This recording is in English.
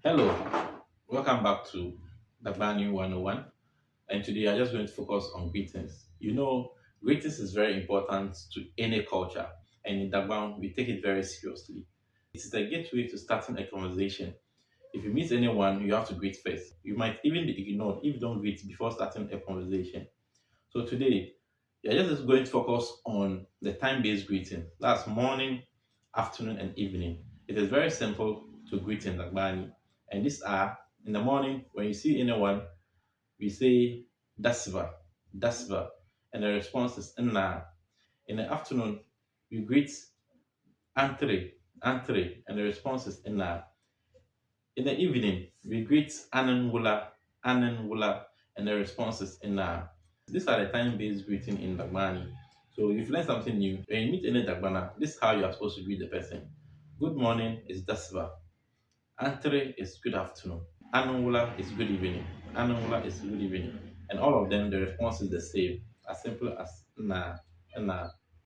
Hello, welcome back to Dagbani 101. And today I'm just going to focus on greetings. Greetings is very important to any culture, and in Dagban, we take it very seriously. It is a gateway to starting a conversation. If you meet anyone, you have to greet first. You might even be ignored if you don't greet before starting a conversation. So today, we are just going to focus on the time-based greeting. That's morning, afternoon, and evening. It is very simple to greet in Dagbani. And these are in the morning when you see anyone, we say Dasiba, Dasiba, and the response is Nna. In the afternoon, we greet Antire, Antire, and the response is Nna. In the evening, we greet Aniwula, Aniwula, and the response is Nna. These are the time-based greeting in Dagbani. So if you learn something new, when you meet any Dagbana, this is how you are supposed to greet the person. Good morning is Dasiba. Antire is good afternoon. Aniwula is good evening. Aniwula is good evening. And all of them, the response is the same, as simple as na, na.